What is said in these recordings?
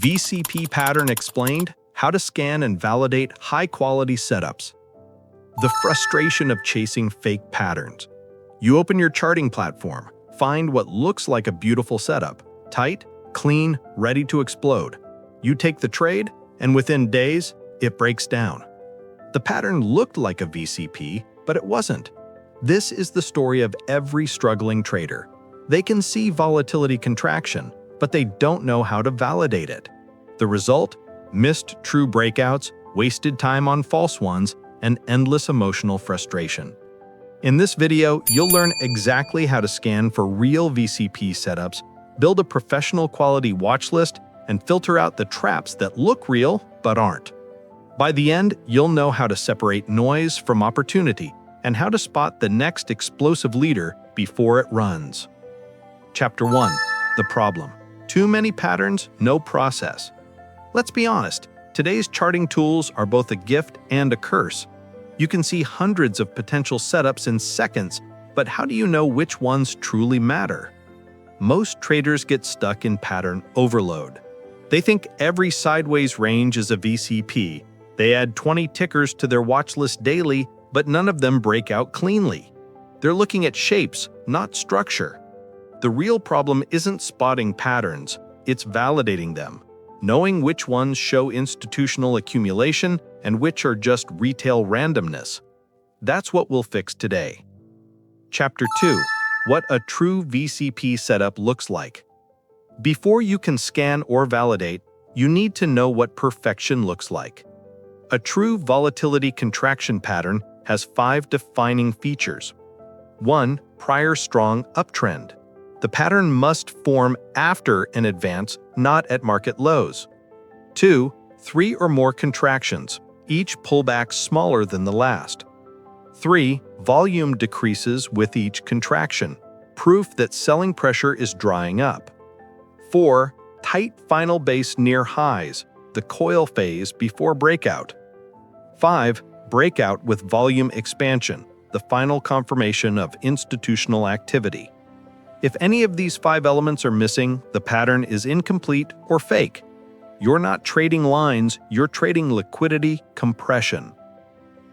VCP pattern explained, how to scan and validate high-quality setups. The frustration of chasing fake patterns. You open your charting platform, find what looks like a beautiful setup, tight, clean, ready to explode. You take the trade, and within days, it breaks down. The pattern looked like a VCP, but it wasn't. This is the story of every struggling trader. They can see volatility contraction, but they don't know how to validate it. The result? Missed true breakouts, wasted time on false ones, and endless emotional frustration. In this video, you'll learn exactly how to scan for real VCP setups, build a professional quality watch list, and filter out the traps that look real but aren't. By the end, you'll know how to separate noise from opportunity and how to spot the next explosive leader before it runs. Chapter 1. The problem. Too many patterns, no process. Let's be honest, today's charting tools are both a gift and a curse. You can see hundreds of potential setups in seconds, but how do you know which ones truly matter? Most traders get stuck in pattern overload. They think every sideways range is a VCP. They add 20 tickers to their watch list daily, but none of them break out cleanly. They're looking at shapes, not structure. The real problem isn't spotting patterns, it's validating them, knowing which ones show institutional accumulation and which are just retail randomness. That's what we'll fix today. Chapter 2. What a true VCP setup looks like. Before you can scan or validate, you need to know what perfection looks like. A true volatility contraction pattern has 5 defining features. 1. Prior strong uptrend. The pattern must form after an advance, not at market lows. 2. 3 or more contractions, each pullback smaller than the last. 3. Volume decreases with each contraction, proof that selling pressure is drying up. 4. Tight final base near highs, the coil phase before breakout. 5. Breakout with volume expansion, the final confirmation of institutional activity. If any of these 5 elements are missing, the pattern is incomplete or fake. You're not trading lines, you're trading liquidity compression.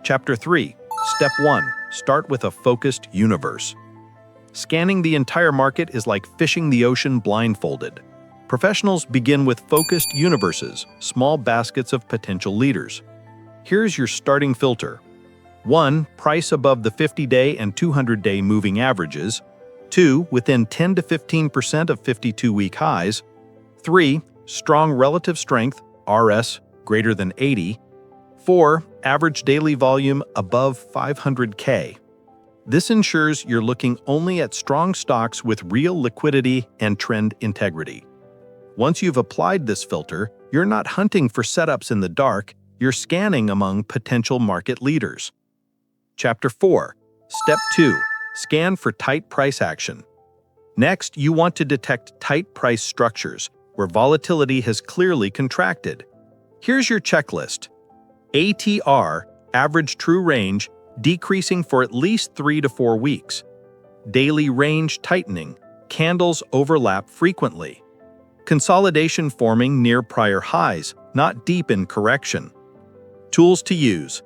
Chapter 3. Step 1. Start with a focused universe. Scanning the entire market is like fishing the ocean blindfolded. Professionals begin with focused universes, small baskets of potential leaders. Here's your starting filter. 1. Price above the 50-day and 200-day moving averages. 2. Within 10 to 15% of 52-week highs. 3. Strong relative strength, RS, greater than 80. 4. Average daily volume above 500K. This ensures you're looking only at strong stocks with real liquidity and trend integrity. Once you've applied this filter, you're not hunting for setups in the dark, you're scanning among potential market leaders. Chapter 4. Step 2. Scan for tight price action. Next, you want to detect tight price structures, where volatility has clearly contracted. Here's your checklist. ATR, average true range, decreasing for at least 3 to 4 weeks. Daily range tightening, candles overlap frequently. Consolidation forming near prior highs, not deep in correction. Tools to use.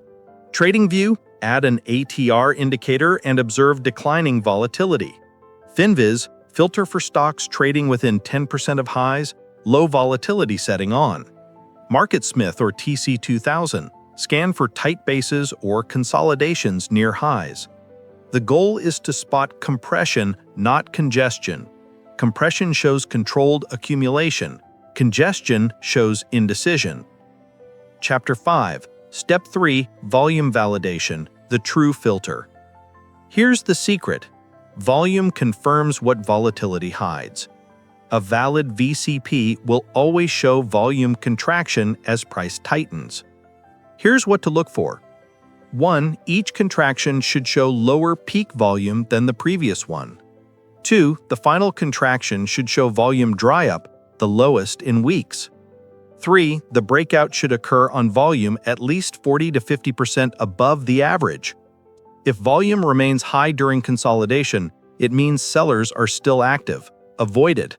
TradingView, add an ATR indicator and observe declining volatility. FinViz, filter for stocks trading within 10% of highs, low volatility setting on. MarketSmith or TC2000, scan for tight bases or consolidations near highs. The goal is to spot compression, not congestion. Compression shows controlled accumulation. Congestion shows indecision. Chapter 5. Step 3. Volume validation, the true filter. Here's the secret. Volume confirms what volatility hides. A valid VCP will always show volume contraction as price tightens. Here's what to look for. 1. Each contraction should show lower peak volume than the previous one. 2. The final contraction should show volume dry up, the lowest in weeks. 3. The breakout should occur on volume at least 40 to 50% above the average. If volume remains high during consolidation, it means sellers are still active. Avoid it.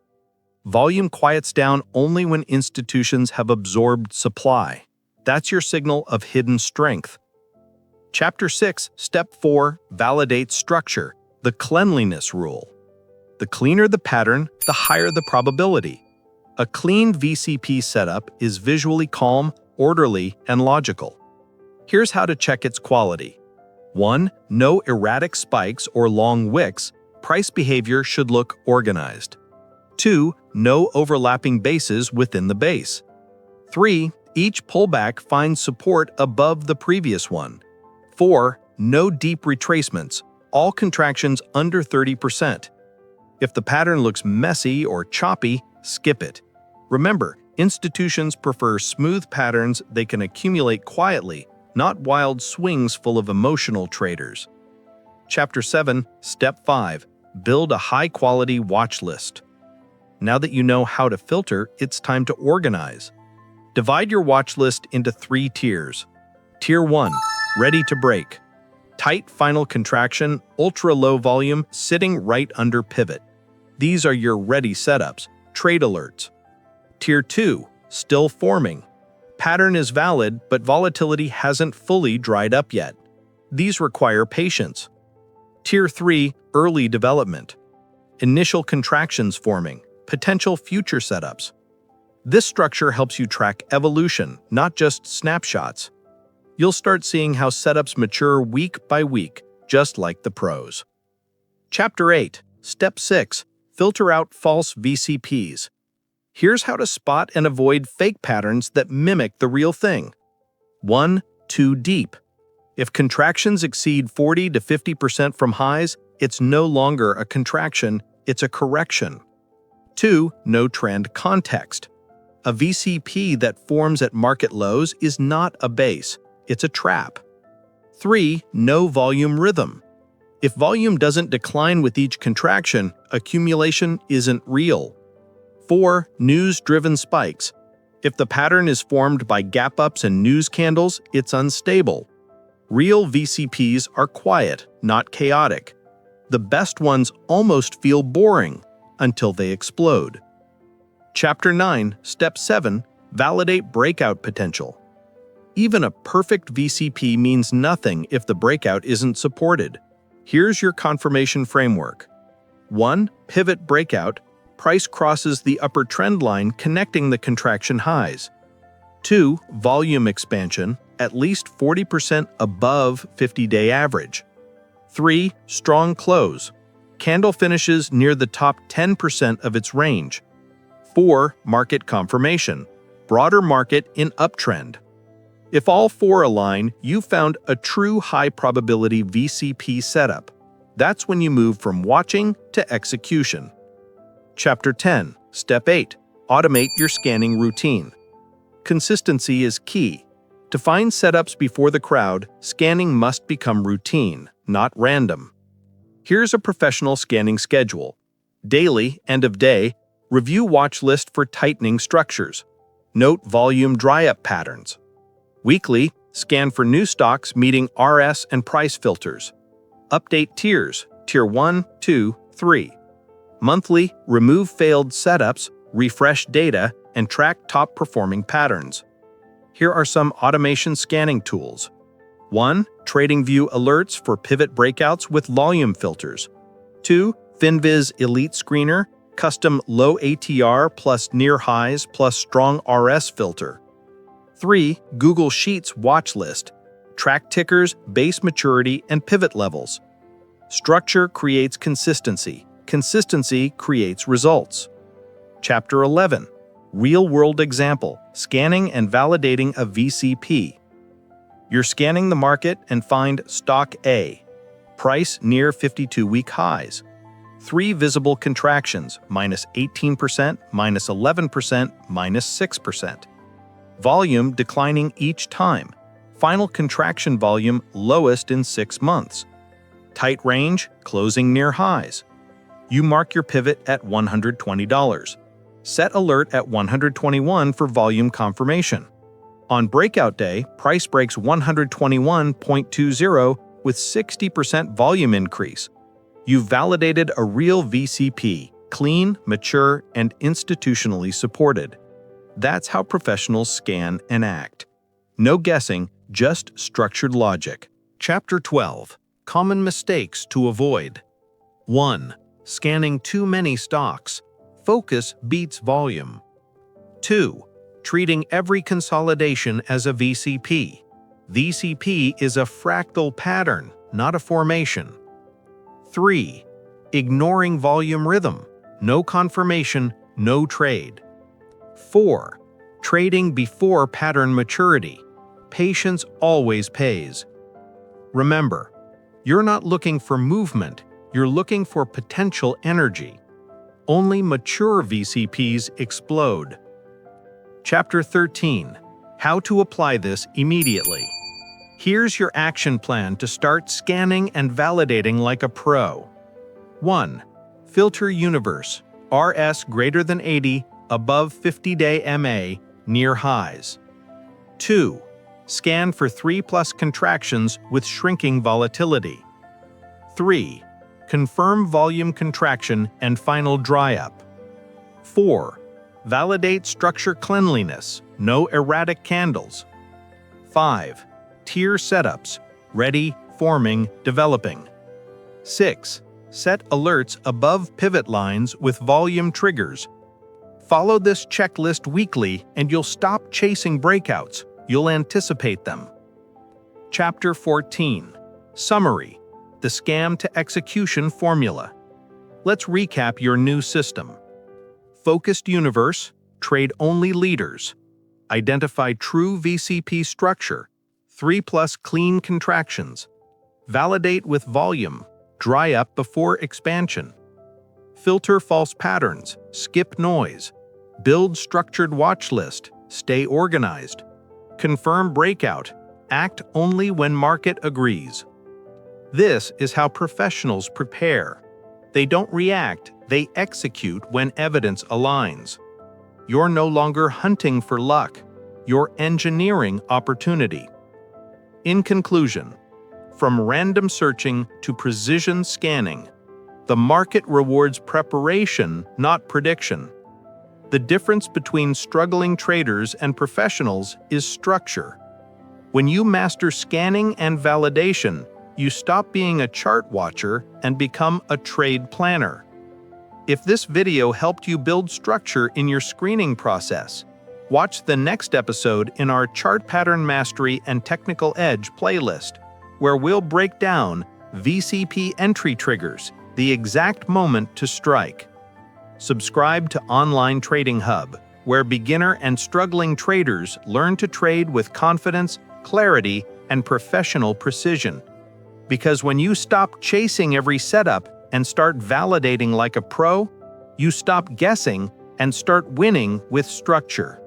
Volume quiets down only when institutions have absorbed supply. That's your signal of hidden strength. Chapter 6, Step 4, Validate Structure, the Cleanliness Rule. The cleaner the pattern, the higher the probability. A clean VCP setup is visually calm, orderly, and logical. Here's how to check its quality. 1. No erratic spikes or long wicks. Price behavior should look organized. 2. No overlapping bases within the base. 3. Each pullback finds support above the previous one. 4. No deep retracements, all contractions under 30%. If the pattern looks messy or choppy, skip it. Remember, institutions prefer smooth patterns they can accumulate quietly, not wild swings full of emotional traders. Chapter 7, Step 5, Build a high-quality watch list. Now that you know how to filter, it's time to organize. Divide your watch list into 3 tiers. Tier 1, ready to break. Tight final contraction, ultra-low volume, sitting right under pivot. These are your ready setups, trade alerts. Tier 2, still forming. Pattern is valid, but volatility hasn't fully dried up yet. These require patience. Tier 3, early development. Initial contractions forming, potential future setups. This structure helps you track evolution, not just snapshots. You'll start seeing how setups mature week by week, just like the pros. Chapter 8, Step 6, Filter out false VCPs. Here's how to spot and avoid fake patterns that mimic the real thing. 1. Too deep. If contractions exceed 40 to 50% from highs, it's no longer a contraction, it's a correction. 2. No trend context. A VCP that forms at market lows is not a base, it's a trap. 3. No volume rhythm. If volume doesn't decline with each contraction, accumulation isn't real. 4. News-driven spikes. If the pattern is formed by gap-ups and news candles, it's unstable. Real VCPs are quiet, not chaotic. The best ones almost feel boring until they explode. Chapter 9, Step 7, Validate breakout potential. Even a perfect VCP means nothing if the breakout isn't supported. Here's your confirmation framework. 1. Pivot breakout. Price crosses the upper trend line connecting the contraction highs. 2. Volume expansion, at least 40% above 50-day average. 3. Strong close. Candle finishes near the top 10% of its range. 4. Market confirmation. Broader market in uptrend. If all 4 align, you found a true high-probability VCP setup. That's when you move from watching to execution. Chapter 10, Step 8, Automate your scanning routine. Consistency is key. To find setups before the crowd, scanning must become routine, not random. Here's a professional scanning schedule. Daily, end of day, review Watchlist for tightening structures. Note volume dry-up patterns. Weekly, scan for new stocks meeting RS and price filters. Update tiers, Tier 1, 2, 3. Monthly, remove failed setups, refresh data, and track top-performing patterns. Here are some automation scanning tools. 1. TradingView alerts for pivot breakouts with volume filters. 2. FinViz Elite Screener, custom low ATR plus near highs plus strong RS filter. 3. Google Sheets Watchlist. Track tickers, base maturity, and pivot levels. Structure creates consistency. Consistency creates results. Chapter 11. Real-world example, scanning and validating a VCP. You're scanning the market and find Stock A. Price near 52-week highs. 3 visible contractions, minus 18%, minus 11%, minus 6%. Volume declining each time. Final contraction volume lowest in 6 months. Tight range, closing near highs. You mark your pivot at $120. Set alert at $121 for volume confirmation. On breakout day, price breaks 121.20 with 60% volume increase. You've validated a real VCP, Clean, mature, and institutionally supported. That's how professionals scan and act. No guessing, just structured logic. Chapter 12. Common mistakes to avoid. 1. Scanning too many stocks. Focus beats volume. 2. Treating every consolidation as a VCP. VCP is a fractal pattern, not a formation. 3. Ignoring volume rhythm. No confirmation, no trade. 4. Trading before pattern maturity. Patience always pays. Remember, you're not looking for movement, you're looking for potential energy. Only mature VCPs explode. Chapter 13. How to apply this immediately. Here's your action plan to start scanning and validating like a pro. 1. Filter universe. RS greater than 80, above 50-day MA, near highs. 2. Scan for 3+ contractions with shrinking volatility. 3. Confirm volume contraction and final dry up. 4. Validate structure cleanliness, no erratic candles. 5. Tier setups, ready, forming, developing. 6. Set alerts above pivot lines with volume triggers. Follow this checklist weekly and you'll stop chasing breakouts. You'll anticipate them. Chapter 14. Summary. The scam to execution formula. Let's recap your new system. Focused universe, trade only leaders. Identify true VCP structure, 3+ clean contractions. Validate with volume, dry up before expansion. Filter false patterns, skip noise. Build structured watch list, stay organized. Confirm breakout, act only when market agrees. This is how professionals prepare. They don't react, they execute when evidence aligns. You're no longer hunting for luck, you're engineering opportunity. In conclusion, from random searching to precision scanning, the market rewards preparation, not prediction. The difference between struggling traders and professionals is structure. When you master scanning and validation, you stop being a chart watcher and become a trade planner. If this video helped you build structure in your screening process, watch the next episode in our Chart Pattern Mastery and Technical Edge playlist, where we'll break down VCP entry triggers, the exact moment to strike. Subscribe to Online Trading Hub, where beginner and struggling traders learn to trade with confidence, clarity, and professional precision. Because when you stop chasing every setup and start validating like a pro, you stop guessing and start winning with structure.